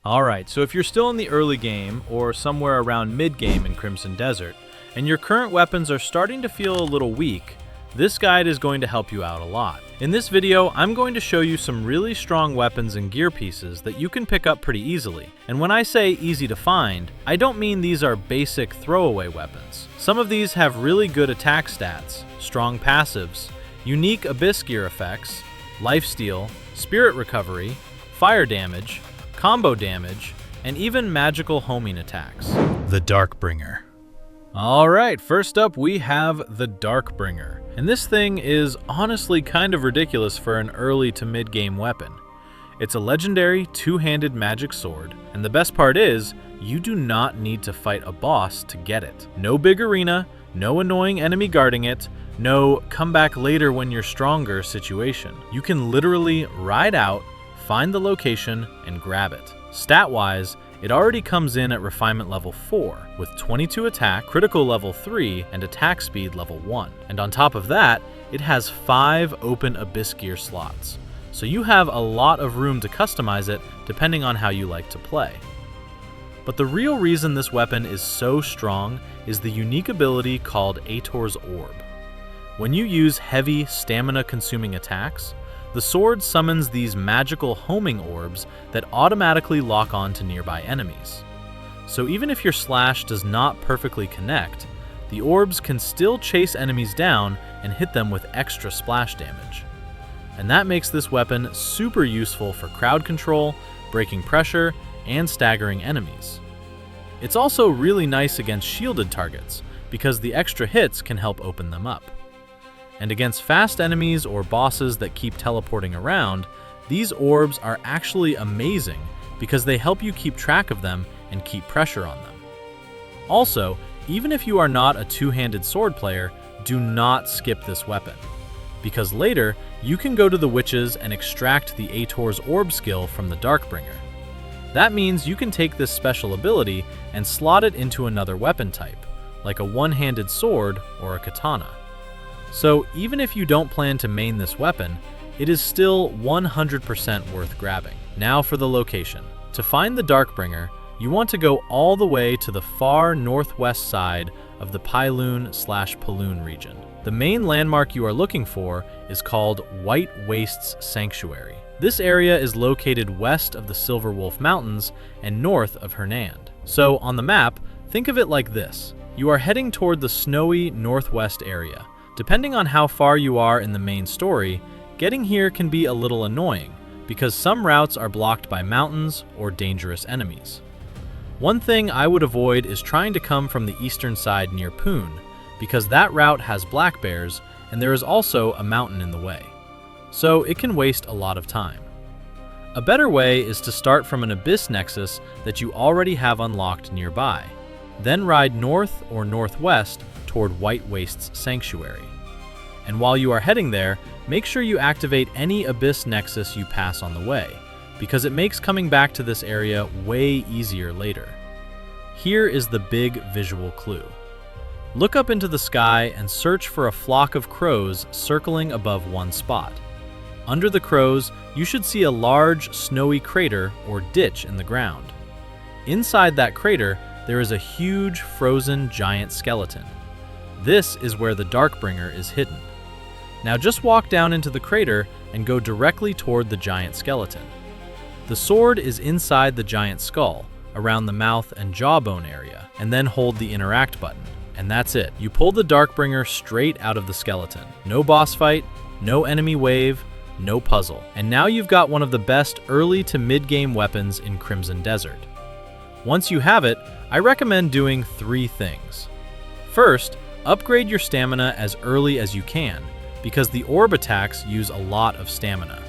Alright, so if you're still in the early game, or somewhere around mid-game in Crimson Desert, and your current weapons are starting to feel a little weak, this guide is going to help you out a lot. In this video, I'm going to show you some really strong weapons and gear pieces that you can pick up pretty easily. And when I say easy to find, I don't mean these are basic throwaway weapons. Some of these have really good attack stats, strong passives, unique abyss gear effects, lifesteal, spirit recovery, fire damage, combo damage, and even magical homing attacks. The Darkbringer. Alright, first up we have the Darkbringer. And this thing is honestly kind of ridiculous for an early to mid-game weapon. It's a legendary two-handed magic sword, and the best part is, you do not need to fight a boss to get it. No big arena, no annoying enemy guarding it, no come back later when you're stronger situation. You can literally ride out, find the location, and grab it. Stat-wise, it already comes in at refinement level 4, with 22 attack, critical level 3, and attack speed level 1. And on top of that, it has 5 open abyss gear slots. So you have a lot of room to customize it depending on how you like to play. But the real reason this weapon is so strong is the unique ability called Ator's Orb. When you use heavy stamina-consuming attacks, the sword summons these magical homing orbs that automatically lock on to nearby enemies. So even if your slash does not perfectly connect, the orbs can still chase enemies down and hit them with extra splash damage. And that makes this weapon super useful for crowd control, breaking pressure, and staggering enemies. It's also really nice against shielded targets, because the extra hits can help open them up. And against fast enemies or bosses that keep teleporting around, these orbs are actually amazing because they help you keep track of them and keep pressure on them. Also, even if you are not a two-handed sword player, do not skip this weapon, because later you can go to the witches and extract the Ator's Orb skill from the Darkbringer. That means you can take this special ability and slot it into another weapon type, like a one-handed sword or a katana. So even if you don't plan to main this weapon, it is still 100% worth grabbing. Now for the location. To find the Darkbringer, you want to go all the way to the far northwest side of the Pyloon/Paloon region. The main landmark you are looking for is called White Wastes Sanctuary. This area is located west of the Silver Wolf Mountains and north of Hernand. So on the map, think of it like this. You are heading toward the snowy northwest area. Depending on how far you are in the main story, getting here can be a little annoying, because some routes are blocked by mountains or dangerous enemies. One thing I would avoid is trying to come from the eastern side near Poon, because that route has black bears and there is also a mountain in the way. So it can waste a lot of time. A better way is to start from an abyss nexus that you already have unlocked nearby, then ride north or northwest toward White Wastes Sanctuary. And while you are heading there, make sure you activate any abyss nexus you pass on the way, because it makes coming back to this area way easier later. Here is the big visual clue. Look up into the sky and search for a flock of crows circling above one spot. Under the crows, you should see a large snowy crater or ditch in the ground. Inside that crater, there is a huge frozen giant skeleton. This is where the Darkbringer is hidden. Now just walk down into the crater and go directly toward the giant skeleton. The sword is inside the giant skull, around the mouth and jawbone area, and then hold the interact button. And that's it. You pull the Darkbringer straight out of the skeleton. No boss fight, no enemy wave, no puzzle. And now you've got one of the best early to mid-game weapons in Crimson Desert. Once you have it, I recommend doing 3 things. First, upgrade your stamina as early as you can, because the orb attacks use a lot of stamina.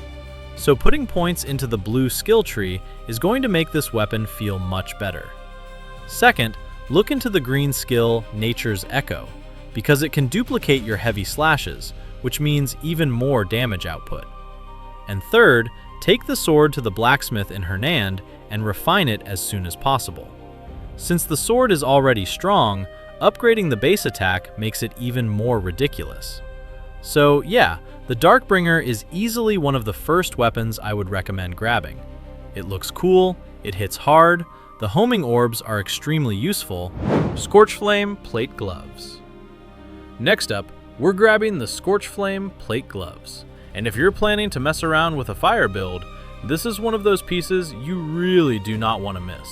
So putting points into the blue skill tree is going to make this weapon feel much better. Second, look into the green skill Nature's Echo, because it can duplicate your heavy slashes, which means even more damage output. And third, take the sword to the blacksmith in Hernand and refine it as soon as possible. Since the sword is already strong, upgrading the base attack makes it even more ridiculous. So yeah, the Darkbringer is easily one of the first weapons I would recommend grabbing. It looks cool, it hits hard, the homing orbs are extremely useful. Scorchflame Plate Gloves. Next up, we're grabbing the Scorchflame Plate Gloves. And if you're planning to mess around with a fire build, this is one of those pieces you really do not want to miss.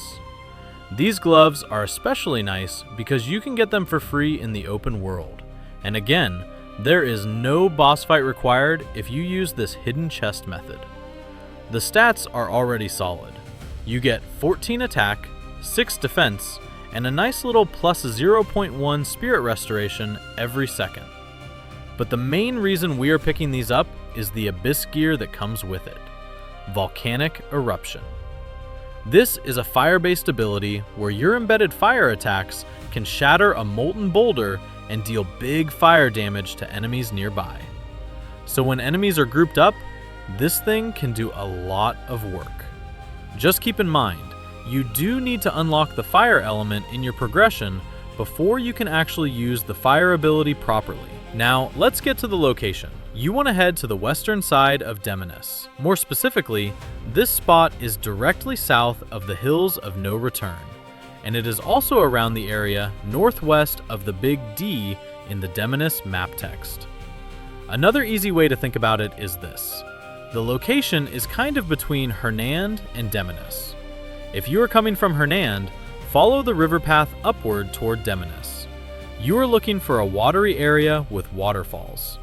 These gloves are especially nice because you can get them for free in the open world. And again, there is no boss fight required if you use this hidden chest method. The stats are already solid. You get 14 attack, 6 defense, and a nice little plus 0.1 spirit restoration every second. But the main reason we are picking these up is the abyss gear that comes with it. Volcanic Eruption. This is a fire-based ability where your embedded fire attacks can shatter a molten boulder and deal big fire damage to enemies nearby. So when enemies are grouped up, this thing can do a lot of work. Just keep in mind, you do need to unlock the fire element in your progression before you can actually use the fire ability properly. Now, let's get to the location. You want to head to the western side of Demoness. More specifically, this spot is directly south of the Hills of No Return, and it is also around the area northwest of the Big D in the Demoness map text. Another easy way to think about it is this. The location is kind of between Hernand and Demoness. If you are coming from Hernand, follow the river path upward toward Demoness. You are looking for a watery area with waterfalls.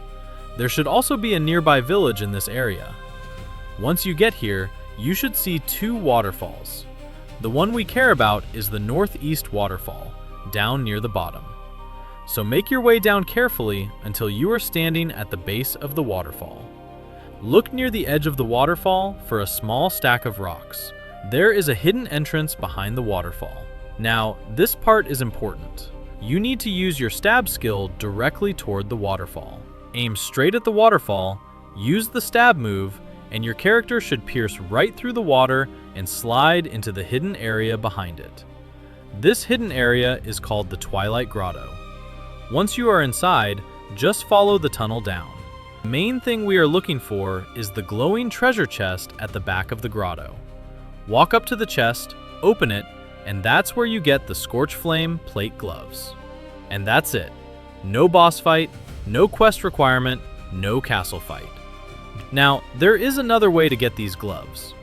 There should also be a nearby village in this area. Once you get here, you should see 2 waterfalls. The one we care about is the northeast waterfall, down near the bottom. So make your way down carefully until you are standing at the base of the waterfall. Look near the edge of the waterfall for a small stack of rocks. There is a hidden entrance behind the waterfall. Now, this part is important. You need to use your stab skill directly toward the waterfall. Aim straight at the waterfall, use the stab move, and your character should pierce right through the water and slide into the hidden area behind it. This hidden area is called the Twilight Grotto. Once you are inside, just follow the tunnel down. The main thing we are looking for is the glowing treasure chest at the back of the grotto. Walk up to the chest, open it, and that's where you get the Scorchflame Plate Gloves. And that's it. No boss fight, no quest requirement, no castle fight. Now, there is another way to get these gloves.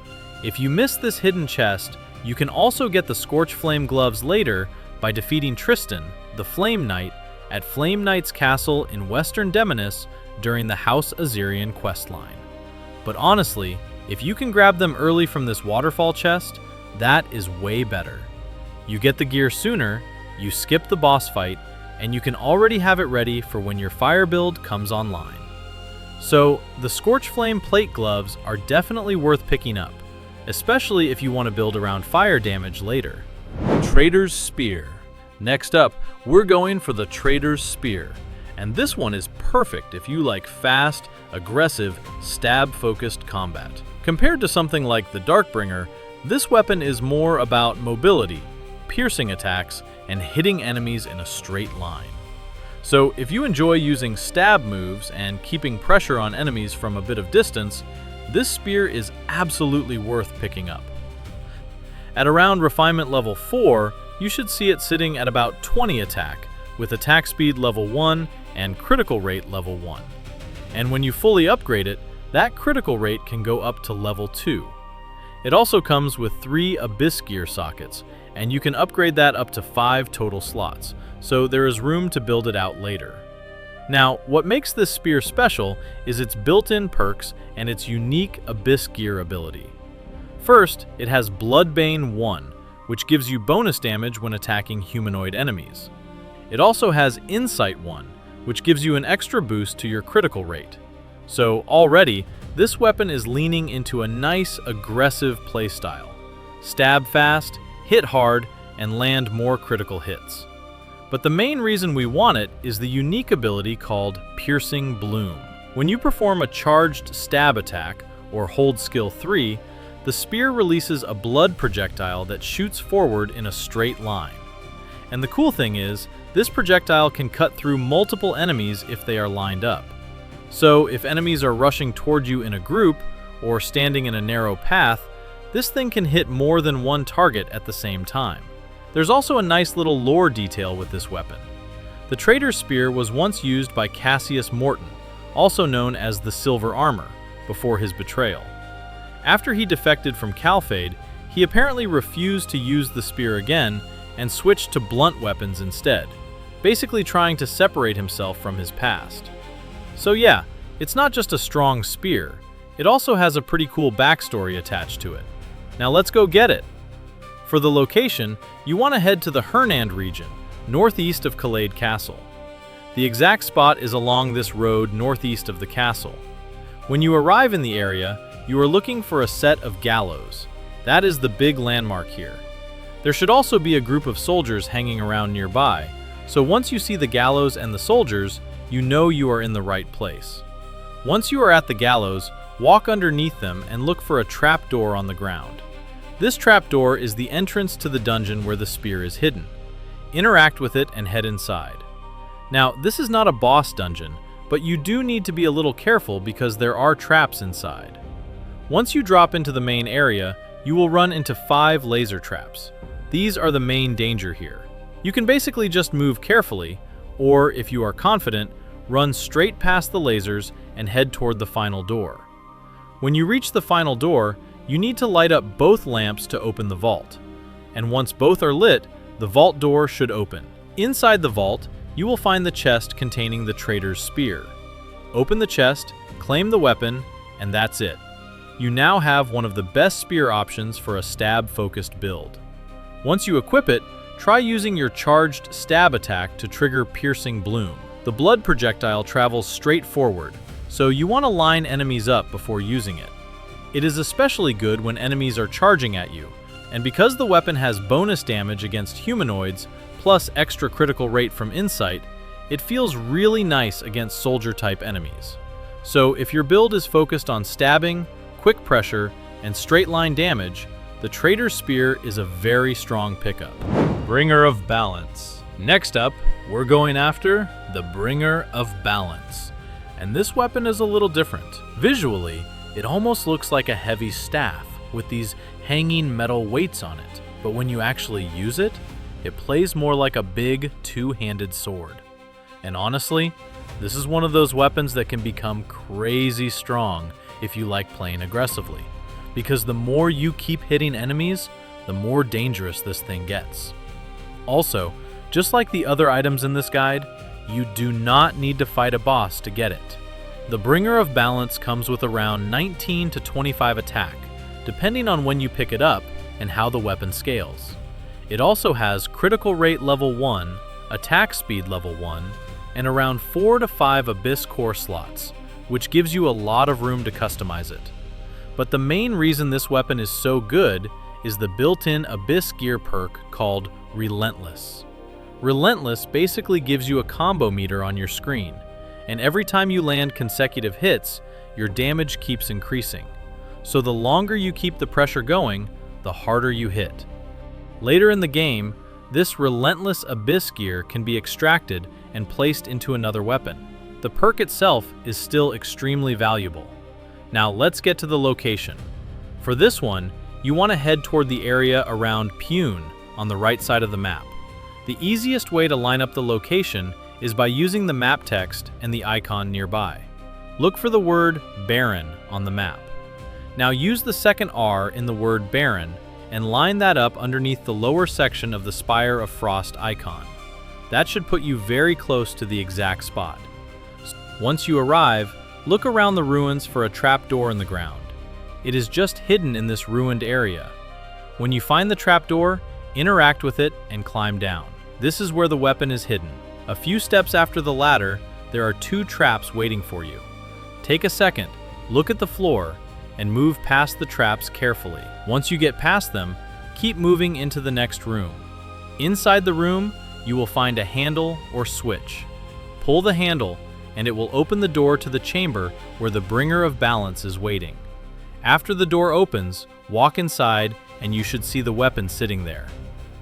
If you miss this hidden chest, you can also get the Scorchflame Gloves later by defeating Tristan, the Flame Knight, at Flame Knight's castle in western Demoness during the House Azirian questline. But honestly, if you can grab them early from this waterfall chest, that is way better. You get the gear sooner, you skip the boss fight, and you can already have it ready for when your fire build comes online. So, the Scorchflame Plate Gloves are definitely worth picking up, especially if you want to build around fire damage later. Traitor's Spear. Next up, we're going for the Traitor's Spear, and this one is perfect if you like fast, aggressive, stab-focused combat. Compared to something like the Darkbringer, this weapon is more about mobility, piercing attacks, and hitting enemies in a straight line. So if you enjoy using stab moves and keeping pressure on enemies from a bit of distance, this spear is absolutely worth picking up. At around refinement level 4, you should see it sitting at about 20 attack, with attack speed level 1 and critical rate level 1. And when you fully upgrade it, that critical rate can go up to level 2. It also comes with 3 abyss gear sockets, and you can upgrade that up to 5 total slots, so there is room to build it out later. Now, what makes this spear special is its built-in perks and its unique abyss gear ability. First, it has Bloodbane 1, which gives you bonus damage when attacking humanoid enemies. It also has Insight 1, which gives you an extra boost to your critical rate. So already, this weapon is leaning into a nice, aggressive playstyle. Stab fast, hit hard, and land more critical hits. But the main reason we want it is the unique ability called Piercing Bloom. When you perform a charged stab attack, or hold skill 3, the spear releases a blood projectile that shoots forward in a straight line. And the cool thing is, this projectile can cut through multiple enemies if they are lined up. So if enemies are rushing toward you in a group, or standing in a narrow path, This thing can hit more than one target at the same time. There's also a nice little lore detail with this weapon. The Traitor's spear was once used by Cassius Morton, also known as the Silver Armor, before his betrayal. After he defected from Calphade, he apparently refused to use the spear again and switched to blunt weapons instead, basically trying to separate himself from his past. So yeah, it's not just a strong spear, it also has a pretty cool backstory attached to it. Now let's go get it! For the location, you want to head to the Hernand region, northeast of Calade Castle. The exact spot is along this road northeast of the castle. When you arrive in the area, you are looking for a set of gallows. That is the big landmark here. There should also be a group of soldiers hanging around nearby, so once you see the gallows and the soldiers, you know you are in the right place. Once you are at the gallows, walk underneath them and look for a trapdoor on the ground. This trapdoor is the entrance to the dungeon where the spear is hidden. Interact with it and head inside. Now, this is not a boss dungeon, but you do need to be a little careful because there are traps inside. Once you drop into the main area, you will run into 5 laser traps. These are the main danger here. You can basically just move carefully, or if you are confident, run straight past the lasers and head toward the final door. When you reach the final door, you need to light up both lamps to open the vault. And once both are lit, the vault door should open. Inside the vault, you will find the chest containing the Traitor's spear. Open the chest, claim the weapon, and that's it. You now have one of the best spear options for a stab-focused build. Once you equip it, try using your charged stab attack to trigger Piercing Bloom. The blood projectile travels straight forward, so you want to line enemies up before using it. It is especially good when enemies are charging at you, and because the weapon has bonus damage against humanoids, plus extra critical rate from Insight, it feels really nice against soldier-type enemies. So if your build is focused on stabbing, quick pressure, and straight-line damage, the Traitor's Spear is a very strong pickup. Bringer of Balance. Next up, we're going after the Bringer of Balance. And this weapon is a little different. Visually, it almost looks like a heavy staff with these hanging metal weights on it. But when you actually use it, it plays more like a big two-handed sword. And honestly, this is one of those weapons that can become crazy strong if you like playing aggressively. Because the more you keep hitting enemies, the more dangerous this thing gets. Also, just like the other items in this guide, you do not need to fight a boss to get it. The Bringer of Balance comes with around 19 to 25 attack, depending on when you pick it up and how the weapon scales. It also has critical rate level 1, attack speed level 1, and around 4 to 5 Abyss Core slots, which gives you a lot of room to customize it. But the main reason this weapon is so good is the built-in Abyss gear perk called Relentless. Relentless basically gives you a combo meter on your screen, and every time you land consecutive hits, your damage keeps increasing. So the longer you keep the pressure going, the harder you hit. Later in the game, this Relentless Abyss gear can be extracted and placed into another weapon. The perk itself is still extremely valuable. Now let's get to the location. For this one, you want to head toward the area around Pune on the right side of the map. The easiest way to line up the location is by using the map text and the icon nearby. Look for the word Baron on the map. Now use the second R in the word Baron and line that up underneath the lower section of the Spire of Frost icon. That should put you very close to the exact spot. Once you arrive, look around the ruins for a trapdoor in the ground. It is just hidden in this ruined area. When you find the trapdoor, interact with it and climb down. This is where the weapon is hidden. A few steps after the ladder, there are 2 traps waiting for you. Take a second, look at the floor, and move past the traps carefully. Once you get past them, keep moving into the next room. Inside the room, you will find a handle or switch. Pull the handle, and it will open the door to the chamber where the Bringer of Balance is waiting. After the door opens, walk inside, and you should see the weapon sitting there.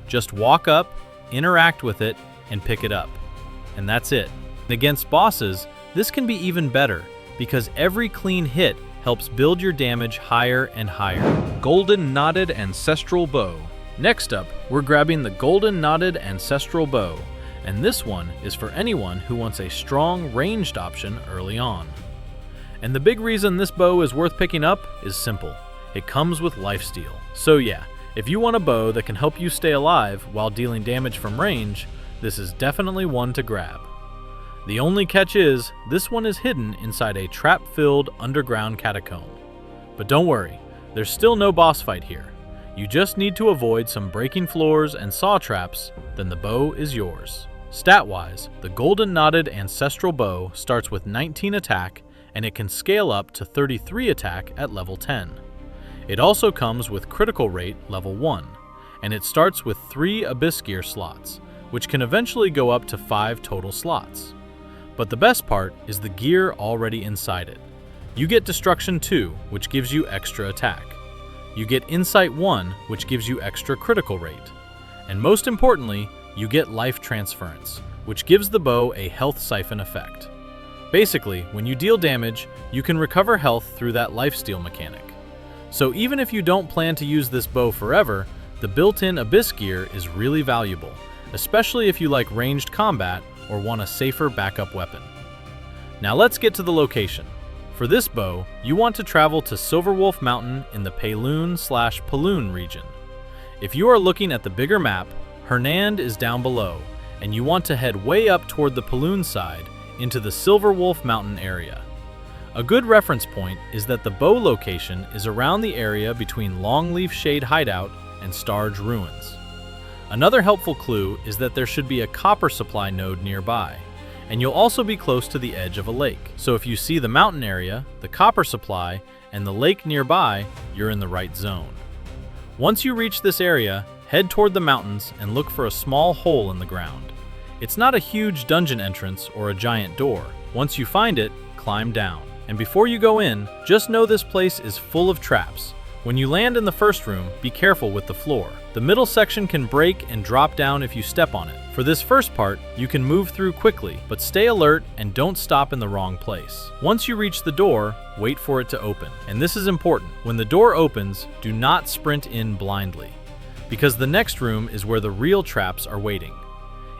Just walk up, interact with it, and pick it up. And that's it. Against bosses, this can be even better, because every clean hit helps build your damage higher and higher. Golden Knotted Ancestral Bow. Next up, we're grabbing the Golden Knotted Ancestral Bow, and this one is for anyone who wants a strong ranged option early on. And the big reason this bow is worth picking up is simple. It comes with lifesteal. So yeah, if you want a bow that can help you stay alive while dealing damage from range, this is definitely one to grab. The only catch is, this one is hidden inside a trap-filled underground catacomb. But don't worry, there's still no boss fight here. You just need to avoid some breaking floors and saw traps, then the bow is yours. Stat-wise, the Golden Knotted Ancestral Bow starts with 19 attack, and it can scale up to 33 attack at level 10. It also comes with critical rate level 1, and it starts with 3 Abyss Gear slots, which can eventually go up to 5 total slots. But the best part is the gear already inside it. You get Destruction 2, which gives you extra attack. You get Insight 1, which gives you extra critical rate. And most importantly, you get Life Transference, which gives the bow a health siphon effect. Basically, when you deal damage, you can recover health through that lifesteal mechanic. So even if you don't plan to use this bow forever, the built-in Abyss Gear is really valuable, especially if you like ranged combat or want a safer backup weapon. Now let's get to the location. For this bow, you want to travel to Silverwolf Mountain in the Payloon/Paloon region. If you are looking at the bigger map, Hernand is down below, and you want to head way up toward the Paloon side into the Silverwolf Mountain area. A good reference point is that the bow location is around the area between Longleaf Shade Hideout and Starge Ruins. Another helpful clue is that there should be a copper supply node nearby, and you'll also be close to the edge of a lake. So if you see the mountain area, the copper supply, and the lake nearby, you're in the right zone. Once you reach this area, head toward the mountains and look for a small hole in the ground. It's not a huge dungeon entrance or a giant door. Once you find it, climb down. And before you go in, just know this place is full of traps. When you land in the first room, be careful with the floor. The middle section can break and drop down if you step on it. For this first part, you can move through quickly, but stay alert and don't stop in the wrong place. Once you reach the door, wait for it to open. And this is important. When the door opens, do not sprint in blindly, because the next room is where the real traps are waiting.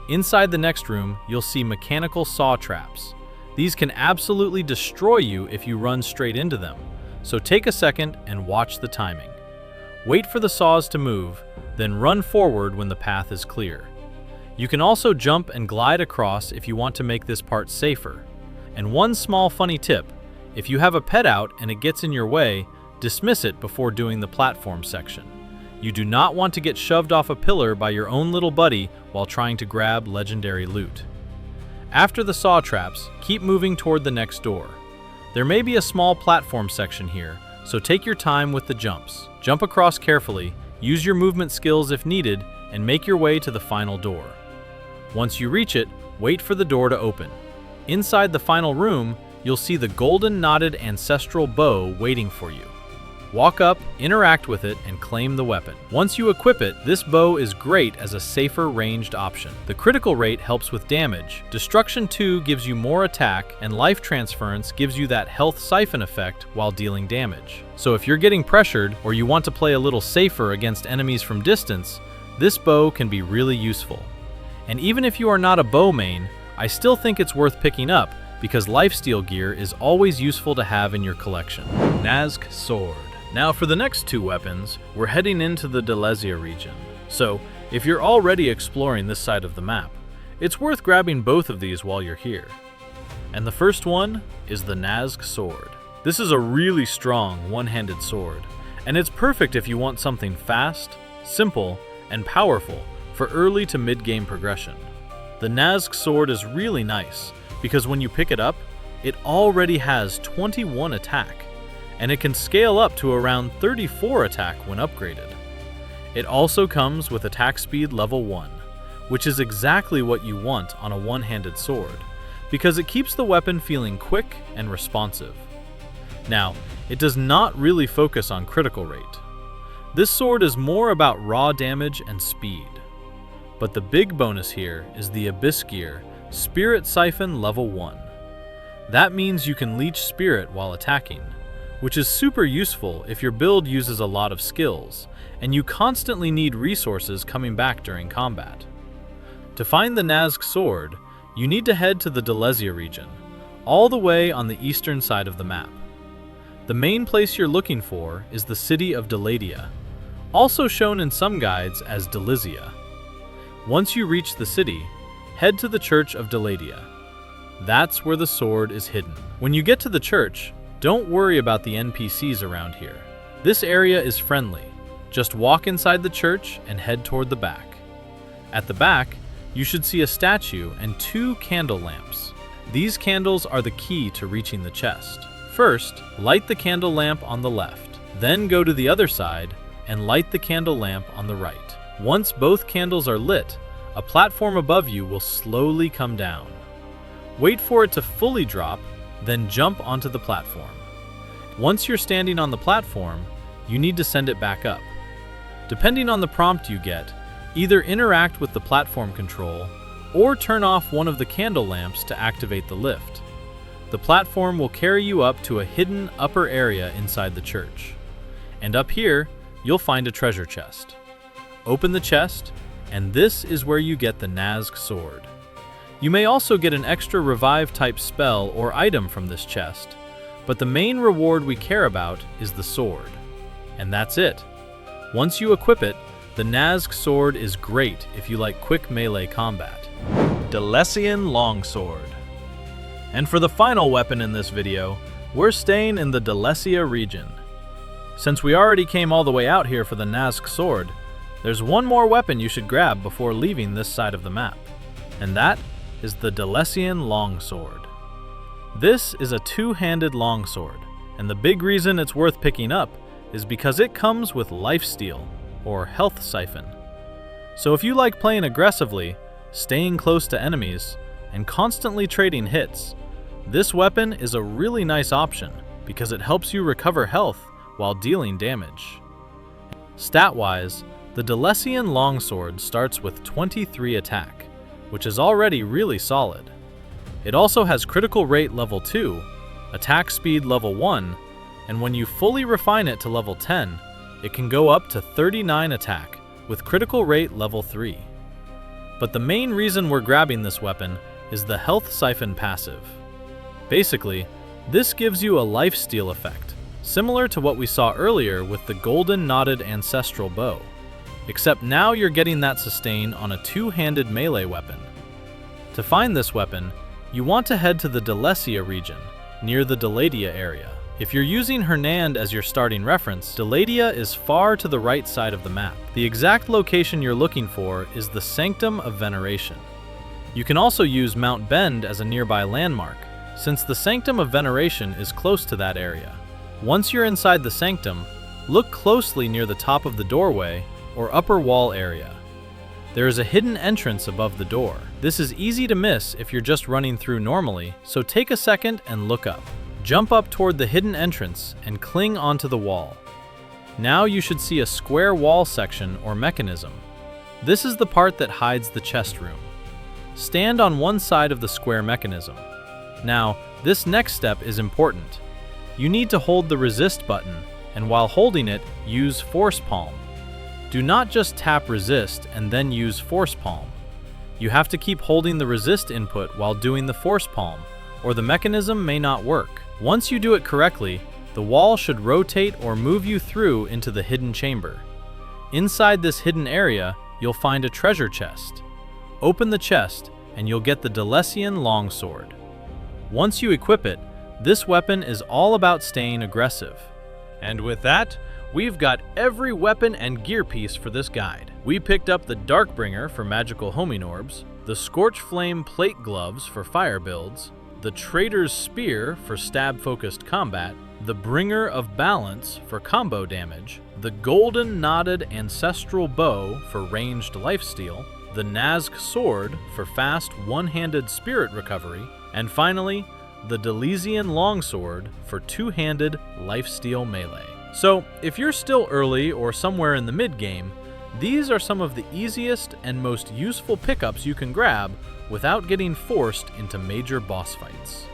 Inside the next room, you'll see mechanical saw traps. These can absolutely destroy you if you run straight into them, so take a second and watch the timing. Wait for the saws to move, then run forward when the path is clear. You can also jump and glide across if you want to make this part safer. And one small funny tip, if you have a pet out and it gets in your way, dismiss it before doing the platform section. You do not want to get shoved off a pillar by your own little buddy while trying to grab legendary loot. After the saw traps, keep moving toward the next door. There may be a small platform section here, so take your time with the jumps. Jump across carefully, use your movement skills if needed, and make your way to the final door. Once you reach it, wait for the door to open. Inside the final room, you'll see the Golden Knotted Ancestral Bow waiting for you. Walk up, interact with it, and claim the weapon. Once you equip it, this bow is great as a safer ranged option. The critical rate helps with damage, Destruction 2 gives you more attack, and Life Transference gives you that health siphon effect while dealing damage. So if you're getting pressured, or you want to play a little safer against enemies from distance, this bow can be really useful. And even if you are not a bow main, I still think it's worth picking up, because lifesteal gear is always useful to have in your collection. Nazk Sword. Now for the next two weapons, we're heading into the Delesia region. So, if you're already exploring this side of the map, it's worth grabbing both of these while you're here. And the first one is the Nazk Sword. This is a really strong one-handed sword, and it's perfect if you want something fast, simple, and powerful for early to mid-game progression. The Nazk Sword is really nice, because when you pick it up, it already has 21 attack, and it can scale up to around 34 attack when upgraded. It also comes with attack speed level 1, which is exactly what you want on a one-handed sword, because it keeps the weapon feeling quick and responsive. Now, it does not really focus on critical rate. This sword is more about raw damage and speed. But the big bonus here is the Abyss Gear Spirit Siphon level 1. That means you can leech spirit while attacking, which is super useful if your build uses a lot of skills, and you constantly need resources coming back during combat. To find the Nazk Sword, you need to head to the Delesia region, all the way on the eastern side of the map. The main place you're looking for is the city of Deledia, also shown in some guides as Delizia. Once you reach the city, head to the Church of Deledia. That's where the sword is hidden. When you get to the church, don't worry about the NPCs around here. This area is friendly. Just walk inside the church and head toward the back. At the back, you should see a statue and 2 candle lamps. These candles are the key to reaching the chest. First, light the candle lamp on the left. Then go to the other side and light the candle lamp on the right. Once both candles are lit, a platform above you will slowly come down. Wait for it to fully drop, then jump onto the platform. Once you're standing on the platform, you need to send it back up. Depending on the prompt you get, either interact with the platform control or turn off one of the candle lamps to activate the lift. The platform will carry you up to a hidden upper area inside the church. And up here, you'll find a treasure chest. Open the chest, and this is where you get the Nazk Sword. You may also get an extra revive type spell or item from this chest, but the main reward we care about is the sword. And that's it. Once you equip it, the Nazk Sword is great if you like quick melee combat. Delesian Longsword. And for the final weapon in this video, we're staying in the Delesia region. Since we already came all the way out here for the Nazk Sword, there's one more weapon you should grab before leaving this side of the map, and that is the Delesian Longsword. This is a 2-handed longsword, and the big reason it's worth picking up is because it comes with lifesteal, or health siphon. So if you like playing aggressively, staying close to enemies, and constantly trading hits, this weapon is a really nice option because it helps you recover health while dealing damage. Stat-wise, the Delesian Longsword starts with 23 attack, which is already really solid. It also has critical rate level 2, attack speed level 1, and when you fully refine it to level 10, it can go up to 39 attack with critical rate level 3. But the main reason we're grabbing this weapon is the health siphon passive. Basically, this gives you a lifesteal effect, similar to what we saw earlier with the golden knotted Ancestral Bow, except now you're getting that sustain on a 2-handed melee weapon. To find this weapon, you want to head to the Delesia region, near the Deledia area. If you're using Hernand as your starting reference, Deledia is far to the right side of the map. The exact location you're looking for is the Sanctum of Veneration. You can also use Mount Bend as a nearby landmark, since the Sanctum of Veneration is close to that area. Once you're inside the Sanctum, look closely near the top of the doorway or upper wall area. There is a hidden entrance above the door. This is easy to miss if you're just running through normally, so take a second and look up. Jump up toward the hidden entrance and cling onto the wall. Now you should see a square wall section or mechanism. This is the part that hides the chest room. Stand on one side of the square mechanism. Now, this next step is important. You need to hold the resist button, and while holding it, use force palm. Do not just tap resist and then use force palm. You have to keep holding the resist input while doing the force palm, or the mechanism may not work. Once you do it correctly, the wall should rotate or move you through into the hidden chamber. Inside this hidden area, you'll find a treasure chest. Open the chest, and you'll get the Delesian Longsword. Once you equip it, this weapon is all about staying aggressive. And with that, we've got every weapon and gear piece for this guide. We picked up the Darkbringer for magical homing orbs, the Scorchflame Plate Gloves for fire builds, the Traitor's Spear for stab-focused combat, the Bringer of Balance for combo damage, the Golden Knotted Ancestral Bow for ranged lifesteal, the Nazk Sword for fast one-handed spirit recovery, and finally, the Delesian Longsword for 2-handed lifesteal melee. So, if you're still early or somewhere in the mid-game, these are some of the easiest and most useful pickups you can grab without getting forced into major boss fights.